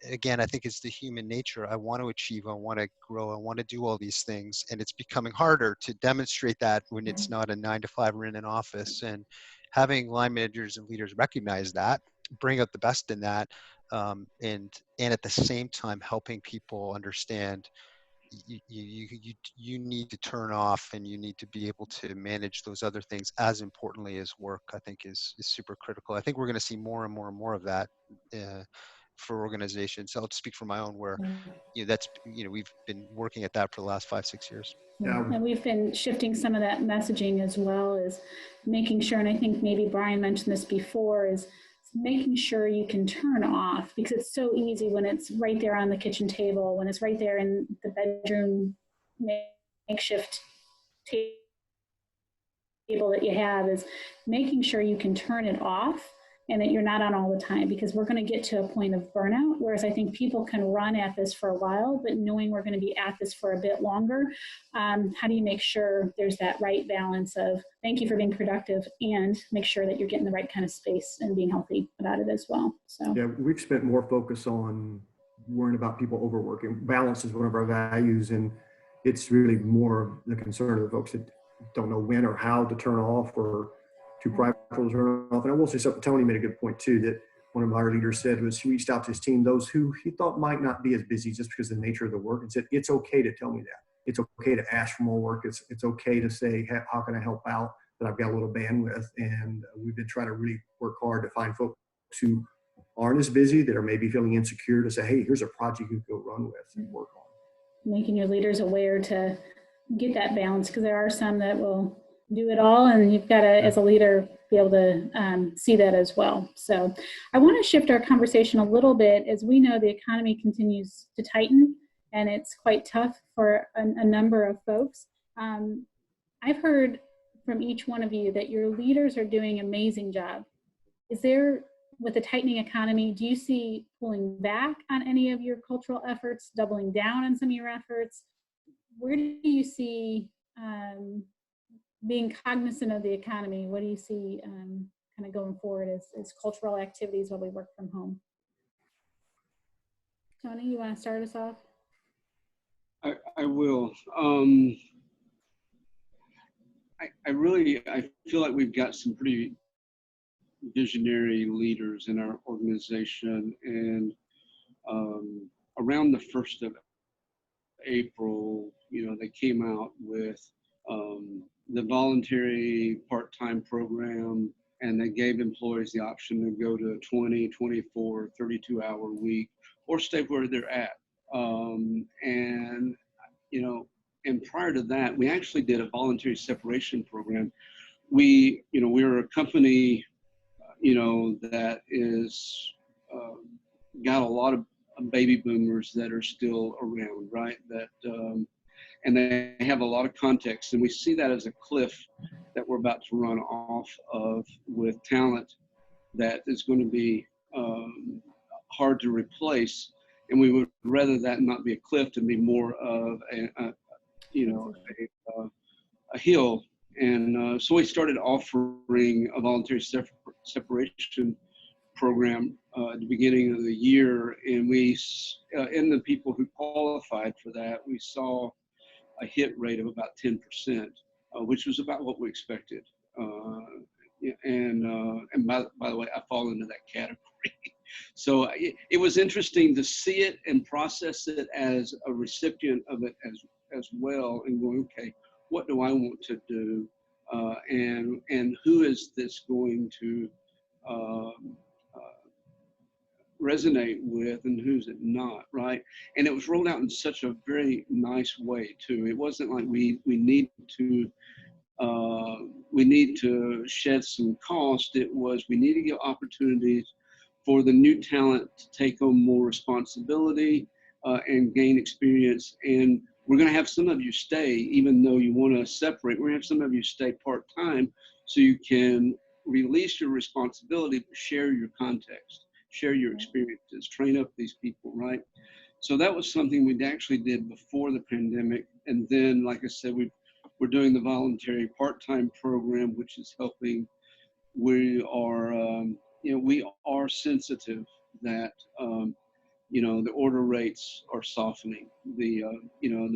again, I think it's the human nature. I want to achieve, I want to grow, I want to do all these things. And it's becoming harder to demonstrate that when it's not a 9 to 5 or in an office. And having line managers and leaders recognize that, bring out the best in that, and at the same time helping people understand you need to turn off, and you need to be able to manage those other things as importantly as work, I think is super critical. I think we're going to see more and more and more of that for organizations. I'll speak for my own, where that's, we've been working at that for the last 5-6 years. Yeah. And we've been shifting some of that messaging as well, as making sure, and I think maybe Brian mentioned this before, is making sure you can turn off, because it's so easy when it's right there on the kitchen table, when it's right there in the bedroom makeshift table that you have, is making sure you can turn it off and that you're not on all the time, because we're going to get to a point of burnout. Whereas I think people can run at this for a while, but knowing we're going to be at this for a bit longer, how do you make sure there's that right balance of thank you for being productive and make sure that you're getting the right kind of space and being healthy about it as well? So yeah, we've spent more focus on worrying about people overworking. Balance is one of our values, and it's really more the concern of the folks that don't know when or how to turn off, or too prideful to turn off. And I will say something, Tony made a good point too, that one of our leaders said was he reached out to his team, those who he thought might not be as busy just because of the nature of the work, and said, it's okay to tell me that. It's okay to ask for more work. It's okay to say, how can I help out, that I've got a little bandwidth. And we've been trying to really work hard to find folks who aren't as busy, that are maybe feeling insecure, to say, hey, here's a project you can go run with and work on. Making your leaders aware to get that balance, because there are some that will do it all, and you've got to, as a leader, be able to see that as well. So I want to shift our conversation a little bit, as we know the economy continues to tighten, and it's quite tough for a number of folks. I've heard from each one of you that your leaders are doing an amazing job. Is there, with the tightening economy, do you see pulling back on any of your cultural efforts, doubling down on some of your efforts? Where do you see being cognizant of the economy? What do you see kind of going forward as cultural activities while we work from home? Tony, you want to start us off? I will. I feel like we've got some pretty visionary leaders in our organization, and around the 1st of April, they came out with the voluntary part-time program, and they gave employees the option to go to a 20, 24, 32-hour week, or stay where they're at. And prior to that, we actually did a voluntary separation program. We're a company, that is got a lot of baby boomers that are still around, right? And they have a lot of context, and we see that as a cliff that we're about to run off of, with talent that is going to be hard to replace. And we would rather that not be a cliff, to be more of a hill. And so we started offering a voluntary separation program at the beginning of the year, and we, in the people who qualified for that, we saw a hit rate of about 10%, which was about what we expected. And by the way, I fall into that category. So it was interesting to see it and process it as a recipient of it as well, and going, okay, what do I want to do, and who is this going to resonate with, and who's it not, right? And it was rolled out in such a very nice way too. It wasn't like we need to shed some cost. It was, we need to give opportunities for the new talent to take on more responsibility and gain experience. And we're going to have some of you stay, even though you want to separate. We're going to have some of you stay part-time, so you can release your responsibility, but share your context, share your experiences, train up these people, right? So that was something we actually did before the pandemic. And then, like I said, we've We're doing the voluntary part-time program, which is helping. We are, we are sensitive that, the order rates are softening. The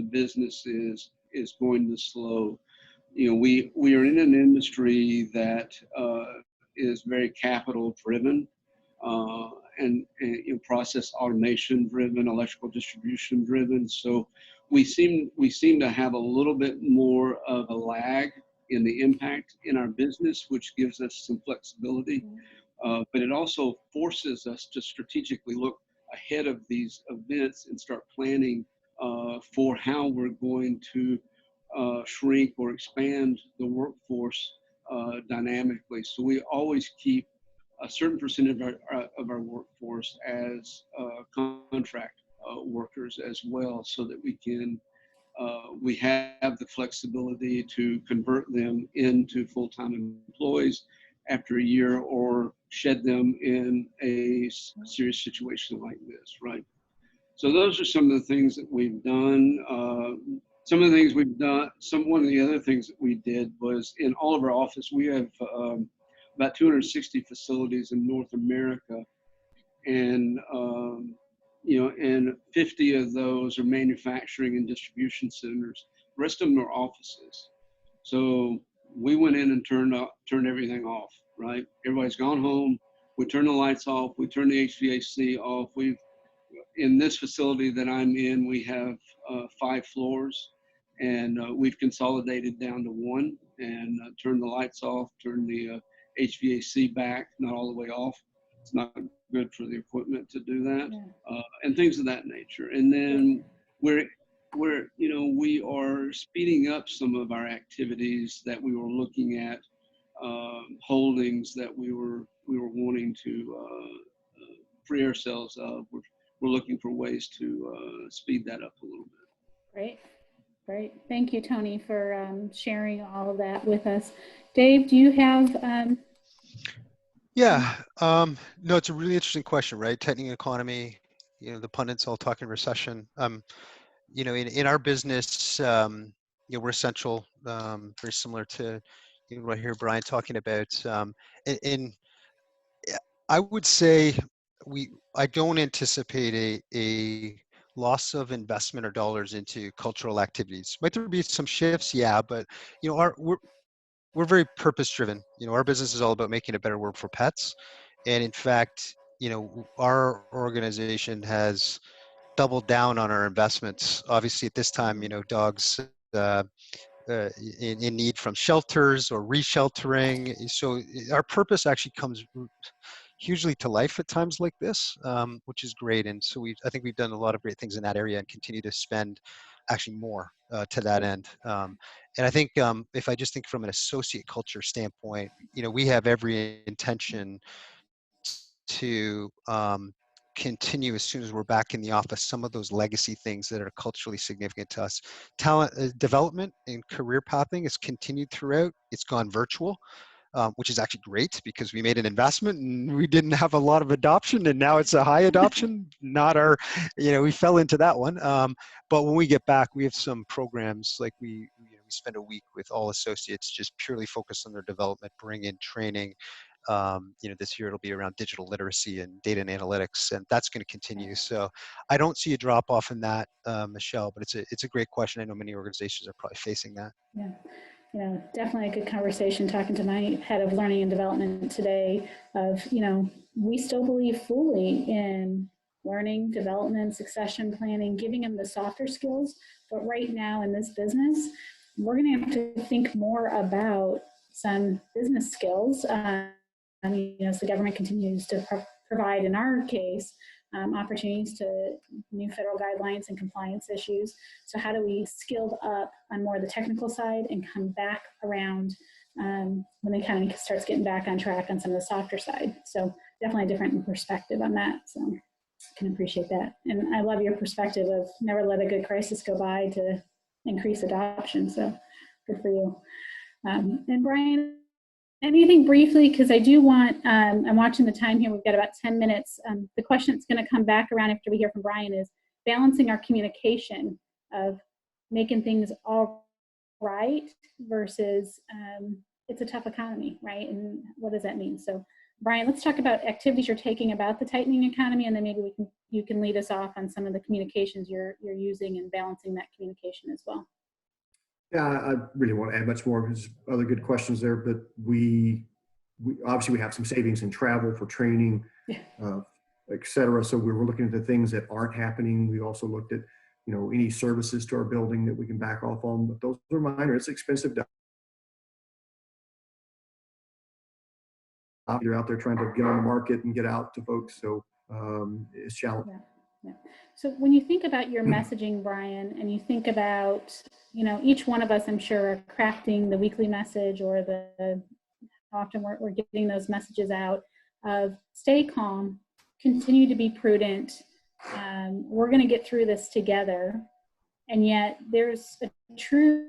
business is going to slow. We are in an industry that is very capital driven, and process automation driven, electrical distribution driven. So we seem to have a little bit more of a lag in the impact in our business, which gives us some flexibility. But it also forces us to strategically look ahead of these events and start planning for how we're going to shrink or expand the workforce dynamically. So we always keep a certain percentage of our workforce as contract workers as well, so that we have the flexibility to convert them into full-time employees after a year, or shed them in a serious situation like this, right? So those are some of the things that we've done. One of the other things that we did was, in all of our office, we have about 260 facilities in North America, and and 50 of those are manufacturing and distribution centers. The rest of them are offices. So we went in and turned everything off, right? Everybody's gone home. We turned the lights off. We turned the HVAC off. In this facility that I'm in, we have 5 floors, and we've consolidated down to 1, and turned the lights off, turned the HVAC back, not all the way off. It's not good for the equipment to do that, and things of that nature. And then we are speeding up some of our activities that we were looking at, holdings that we were wanting to free ourselves of. We're looking for ways to speed that up a little bit. Great. Thank you, Tony, for sharing all of that with us. Dave, do you have? No, it's a really interesting question, right? Tightening economy, the pundits all talking recession. In our business, we're essential, very similar to what I hear Brian talking about. And I would say I don't anticipate a loss of investment or dollars into cultural activities. Might there be some shifts? Yeah, but we're very purpose driven. Our business is all about making a better world for pets. And in fact, our organization has doubled down on our investments. Obviously at this time, dogs in need from shelters or resheltering. So our purpose actually comes hugely to life at times like this, which is great. And so I think we've done a lot of great things in that area and continue to spend actually more to that end. And I think if I just think from an associate culture standpoint, we have every intention to continue as soon as we're back in the office some of those legacy things that are culturally significant to us. Talent development and career pathing has continued throughout. It's gone virtual. Which is actually great because we made an investment and we didn't have a lot of adoption, and now it's a high adoption. We fell into that one. But when we get back, we have some programs like we spend a week with all associates just purely focused on their development, bring in training. This year it'll be around digital literacy and data and analytics, and that's going to continue. So I don't see a drop off in that, Michelle, but it's a great question. I know many organizations are probably facing that. Yeah. Definitely a good conversation talking to my head of learning and development today of, we still believe fully in learning, development, succession planning, giving them the softer skills. But right now in this business, we're going to have to think more about some business skills. As the government continues to provide, in our case, opportunities to new federal guidelines and compliance issues. So how do we skill up on more of the technical side and come back around when the economy starts getting back on track on some of the softer side? So definitely a different perspective on that. So I can appreciate that. And I love your perspective of never let a good crisis go by to increase adoption. So good for you. And Brian, anything briefly, because I do want, I'm watching the time here, we've got about 10 minutes. The question that's going to come back around after we hear from Brian is balancing our communication of making things all right versus it's a tough economy, right? And what does that mean? So, Brian, let's talk about activities you're taking about the tightening economy, and then maybe you can lead us off on some of the communications you're using and balancing that communication as well. Yeah, I really want to add much more because other good questions there, but we obviously we have some savings in travel for training, Yeah. et cetera. So we were looking at the things that aren't happening. We also looked at, any services to our building that we can back off on, but those are minor. It's expensive to you're out there trying to get on the market and get out to folks. So it's challenging. Yeah. Yeah. So when you think about your messaging, Brian, and you think about, each one of us, I'm sure, are crafting the weekly message or often we're getting those messages out of stay calm, continue to be prudent. We're going to get through this together. And yet there's a true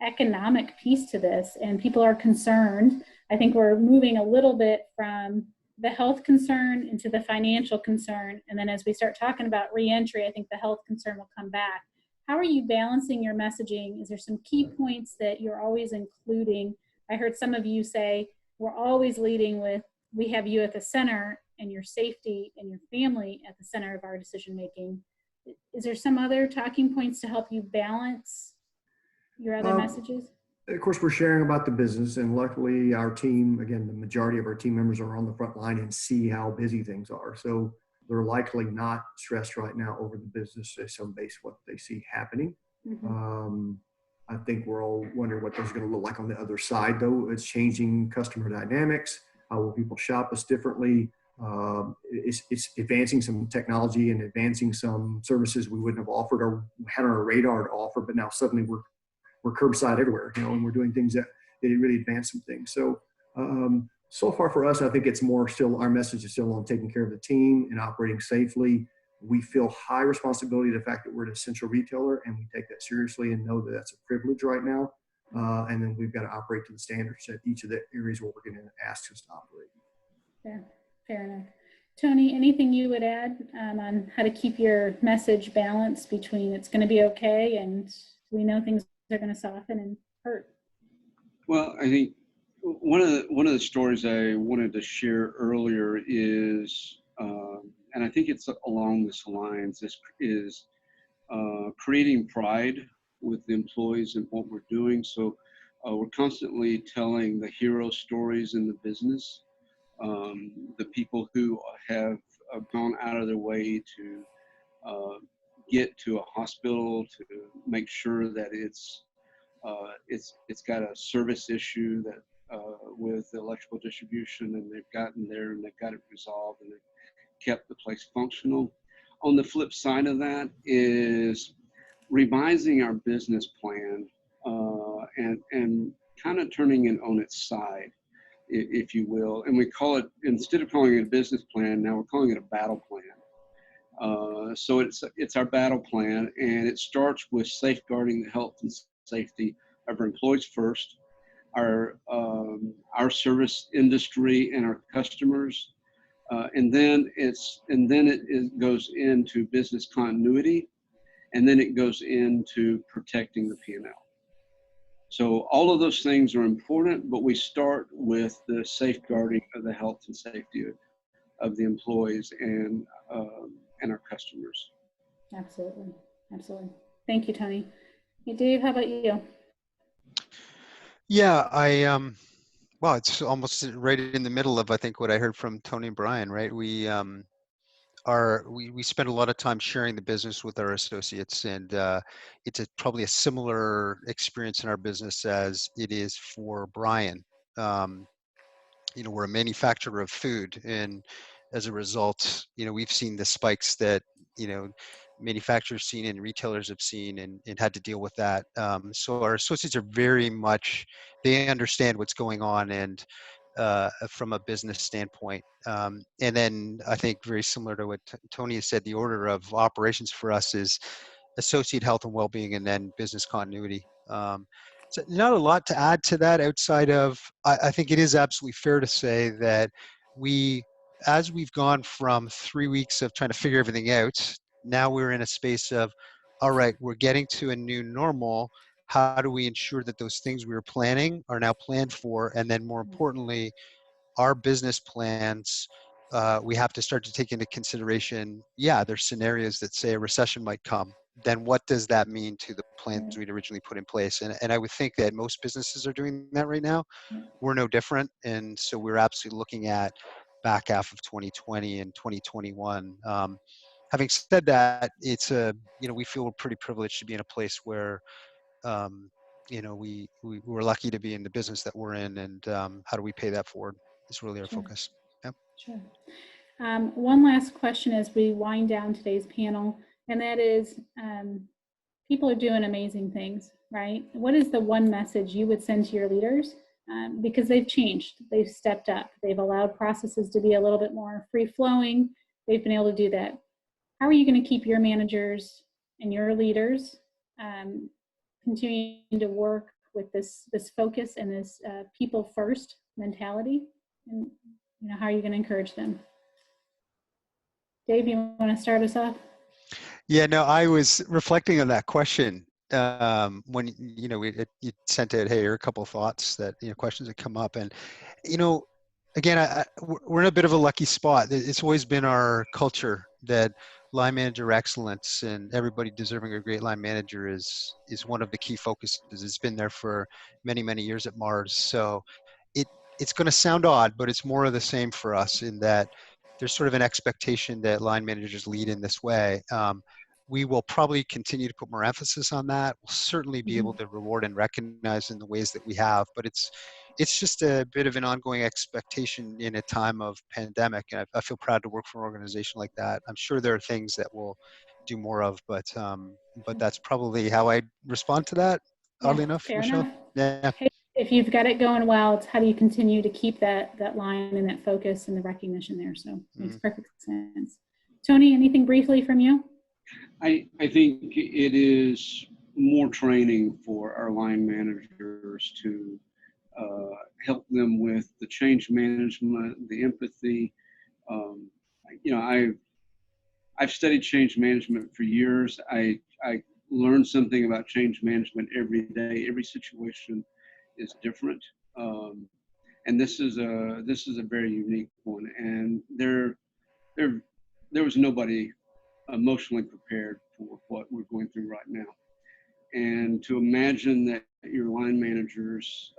economic piece to this, and people are concerned. I think we're moving a little bit from the health concern into the financial concern. And then as we start talking about reentry, I think the health concern will come back. How are you balancing your messaging? Is there some key points that you're always including? I heard some of you say, we're always leading with, we have you at the center and your safety and your family at the center of our decision making. Is there some other talking points to help you balance your other messages? Of course, we're sharing about the business, and luckily our team, again, the majority of our team members are on the front line and see how busy things are. So they're likely not stressed right now over the business based what they see happening. Mm-hmm. I think we're all wondering what those are going to look like on the other side, though. It's changing customer dynamics. How will people shop us differently? It's advancing some technology and advancing some services we wouldn't have offered or had on our radar to offer, but now suddenly we're curbside everywhere, and we're doing things that really advance some things. So, so far for us, I think it's more still, our message is still on taking care of the team and operating safely. We feel high responsibility to the fact that we're an essential retailer, and we take that seriously and know that that's a privilege right now. And then we've got to operate to the standards at each of the areas where we're going to ask us to operate. Yeah, fair enough. Tony, anything you would add on how to keep your message balanced between it's going to be okay and we know things are going to soften and hurt? Well, I think one of the stories I wanted to share earlier is, and I think it's along this lines, is creating pride with the employees and what we're doing. So we're constantly telling the hero stories in the business, the people who have gone out of their way to get to a hospital to make sure that it's got a service issue that with electrical distribution, and they've gotten there and they've got it resolved and they've kept the place functional. On the flip side of that is revising our business plan and kind of turning it on its side, if you will. And we call it, instead of calling it a business plan, now we're calling it a battle plan. So it's our battle plan, and it starts with safeguarding the health and safety of our employees first, our service industry and our customers, and then it goes into business continuity, and then it goes into protecting the P&L. So all of those things are important, but we start with the safeguarding of the health and safety of the employees and our customers. Absolutely, absolutely. Thank you, Tony. Hey, Dave, how about you? Yeah, well, it's almost right in the middle of, I think, what I heard from Tony and Brian, right? We spend a lot of time sharing the business with our associates, and it's probably a similar experience in our business as it is for Brian. We're a manufacturer of food, and as a result, we've seen the spikes that manufacturers seen and retailers have seen, and had to deal with that. So our associates are very much, they understand what's going on, and from a business standpoint. And then I think very similar to what Tony has said, the order of operations for us is associate health and well-being, and then business continuity. So not a lot to add to that outside of, I think it is absolutely fair to say that as we've gone from 3 weeks of trying to figure everything out, now we're in a space of, all right, we're getting to a new normal. how do we ensure that those things we were planning are now planned for? And then more importantly, our business plans, we have to start to take into consideration, yeah, there's scenarios that say a recession might come. Then what does that mean to the plans we'd originally put in place? And I would think that most businesses are doing that right now. We're no different. And so we're absolutely looking at back half of 2020 and 2021. Having said that, it's we feel we're pretty privileged to be in a place where, we're lucky to be in the business that we're in, and how do we pay that forward is really our focus. Yep. Sure. One last question as we wind down today's panel, and that is, people are doing amazing things, right? What is the one message you would send to your leaders? Because they've changed, they've stepped up, they've allowed processes to be a little bit more free-flowing, they've been able to do that. How are you going to keep your managers and your leaders continuing to work with this focus and this people-first mentality? And how are you going to encourage them? Dave, you want to start us off? Yeah, no, I was reflecting on that question when you sent it. Hey, here are a couple of thoughts that questions that come up, and again, we're in a bit of a lucky spot. It's always been our culture that line manager excellence and everybody deserving a great line manager is one of the key focuses. It's been there for many, many years at Mars. So it's going to sound odd, but it's more of the same for us in that there's sort of an expectation that line managers lead in this way. We will probably continue to put more emphasis on that. We'll certainly be able to reward and recognize in the ways that we have, but it's just a bit of an ongoing expectation in a time of pandemic. And I feel proud to work for an organization like that. I'm sure there are things that we'll do more of, but that's probably how I respond to that. Oddly enough, fair Michelle. enough. Yeah. Hey, if you've got it going well, it's how do you continue to keep that line and that focus and the recognition there? So makes perfect sense. Tony, anything briefly from you? I think it is more training for our line managers to help them with the change management, the empathy. I've studied change management for years. I learn something about change management every day. Every situation is different, and this is a very unique one. And there was nobody emotionally prepared for what we're going through right now. And to imagine that your line managers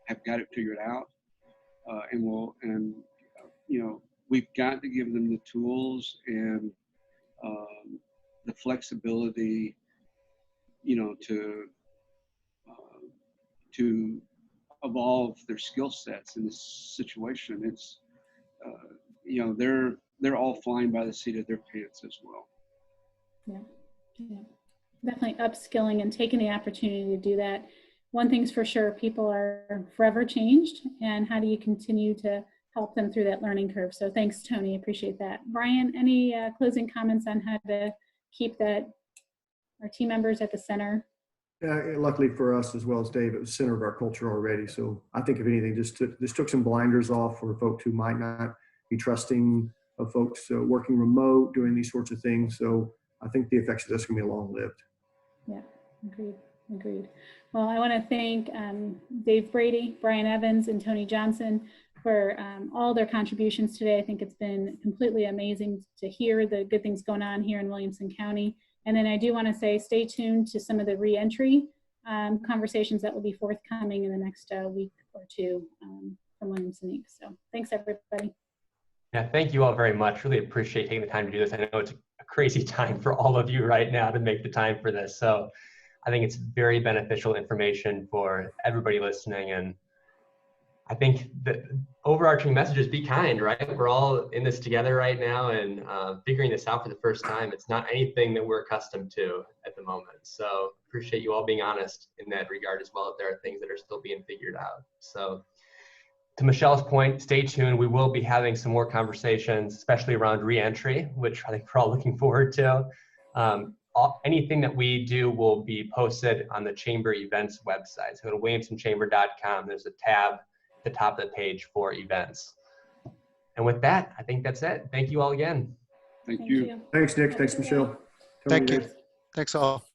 have got it figured out, we've got to give them the tools and the flexibility, to evolve their skill sets in this situation. It's they're all flying by the seat of their pants as well. Yeah. Definitely upskilling and taking the opportunity to do that. One thing's for sure, people are forever changed, and how do you continue to help them through that learning curve? So thanks, Tony, appreciate that. Brian, any closing comments on how to keep our team members at the center? Luckily for us, as well as Dave, it was the center of our culture already. So I think if anything, this took some blinders off for folks who might not be trusting of folks working remote, doing these sorts of things. So I think the effects of this are going to be long-lived. Yeah, agreed. Well, I want to thank Dave Brady, Brian Evans, and Tony Johnson for all their contributions today. I think it's been completely amazing to hear the good things going on here in Williamson County. And then I do want to say, stay tuned to some of the reentry conversations that will be forthcoming in the next week or two from Williamson Inc. So thanks, everybody. Yeah, thank you all very much. Really appreciate taking the time to do this. I know it's a crazy time for all of you right now to make the time for this. So I think it's very beneficial information for everybody listening. And I think the overarching message is be kind, right? We're all in this together right now and figuring this out for the first time. It's not anything that we're accustomed to at the moment. So appreciate you all being honest in that regard as well, if there are things that are still being figured out. So to Michelle's point, stay tuned. We will be having some more conversations, especially around reentry, which I think we're all looking forward to. Anything that we do will be posted on the Chamber events website. So go to williamsonchamber.com. There's a tab at the top of the page for events. And with that, I think that's it. Thank you all again. Thank you. Thanks, Nick. Thanks, Michelle. Thank you. Thanks all.